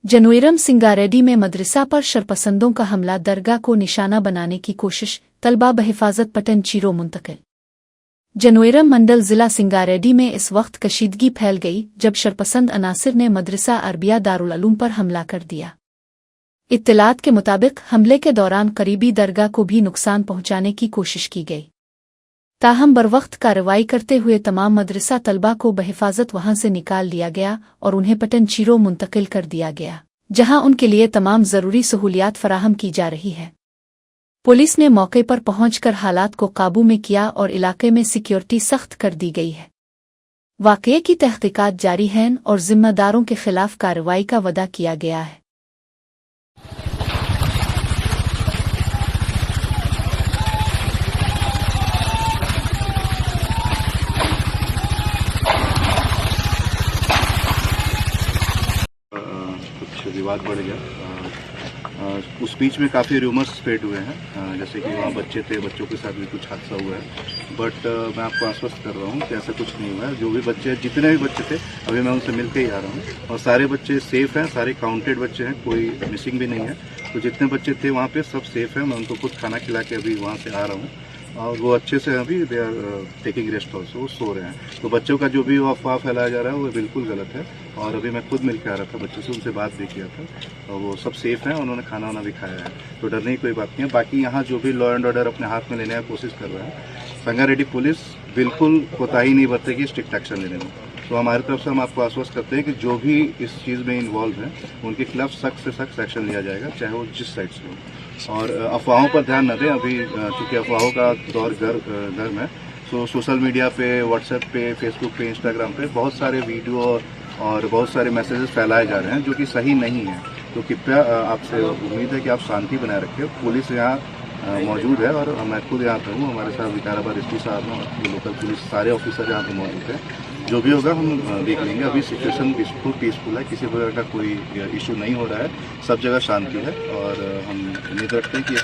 जनोइरम सिंगारेड्डी में मदरसा पर शरपसंदों का हमला, दरगाह को निशाना बनाने की कोशिश, तलबा बहिफाजत पटन चीरो मुंतकिल। जनोइरम मंडल जिला सिंगारेड्डी में इस वक्त कशीदगी फैल गई जब शरपसंद अनासिर ने मदरसा अरबिया दारुल उलूम पर हमला कर दिया। इत्तलात के मुताबिक हमले के दौरान करीबी दरगाह को भी नुकसान पहुंचाने की कोशिश की गई। ताहम बरवक्त कार्रवाई करते हुए तमाम मदरसा तलबा को बहिफाजत वहां से निकाल लिया गया और उन्हें पटन चीरो मुंतकिल कर दिया गया, जहां उनके लिए तमाम ज़रूरी सहूलियात फराहम की जा रही है। पुलिस ने मौके पर पहुंचकर हालात को काबू में किया और इलाके में सिक्योरिटी सख्त कर दी गई है। वाक़ये की तहक़ीक़ात जारी हैं और जिम्मेदारों के खिलाफ कार्रवाई का वदा किया गया है। कुछ विवाद बढ़ गया। उस बीच में काफ़ी रूमर्स स्प्रेड हुए हैं, जैसे कि वहाँ बच्चे थे, बच्चों के साथ भी कुछ हादसा हुआ है। बट मैं आपको आश्वस्त कर रहा हूँ कि ऐसा कुछ नहीं हुआ है। जो भी बच्चे, जितने भी बच्चे थे, अभी मैं उनसे मिल के ही आ रहा हूँ और सारे बच्चे सेफ़ हैं, सारे काउंटेड बच्चे हैं, कोई मिसिंग भी नहीं है। तो जितने बच्चे थे वहाँ पे सब सेफ़ हैं। मैं उनको खुद खाना खिला के अभी वहाँ से आ रहा हूँ और वो अच्छे से अभी they are taking rest also, वो सो रहे हैं। तो बच्चों का जो भी अफवाह फैलाया जा रहा है वो बिल्कुल गलत है और अभी मैं खुद मिल के आ रहा था बच्चों से, उनसे बात भी किया था और वो सब सेफ़ हैं, उन्होंने खाना वाना भी खाया है, तो डरने की कोई बात नहीं है। बाकी यहाँ जो भी लॉ एंड ऑर्डर अपने हाथ में लेने की कोशिश कर रहा है, संगारेड्डी पुलिस बिल्कुल कोताही नहीं बरतेगी स्ट्रिक्ट एक्शन लेने में। तो हमारी तरफ से हम आपको आश्वस्त करते हैं कि जो भी इस चीज़ में इन्वॉल्व है उनके खिलाफ सख्त से सख्त एक्शन लिया जाएगा, चाहे वो जिस साइड से हो। और अफवाहों पर ध्यान न दें, अभी चूँकि अफवाहों का दौर गर्म है, तो सोशल मीडिया पे, व्हाट्सएप पे, फेसबुक पे, इंस्टाग्राम पे बहुत सारे वीडियो और बहुत सारे मैसेजेस फैलाए जा रहे हैं जो कि सही नहीं है। तो कृपया आपसे उम्मीद है कि आप शांति बनाए रखें। पुलिस यहाँ मौजूद है और मैं खुद यहाँ पर हूँ, हमारे साथ विकाराबाद एसपी साहब हैं, लोकल पुलिस सारे ऑफिसर यहाँ पर मौजूद हैं। जो भी होगा हम देख लेंगे। अभी सिचुएशन पीसफुल है, किसी प्रकार का कोई इशू नहीं हो रहा है, सब जगह शांति है और हम उम्मीद रखते हैं कि ये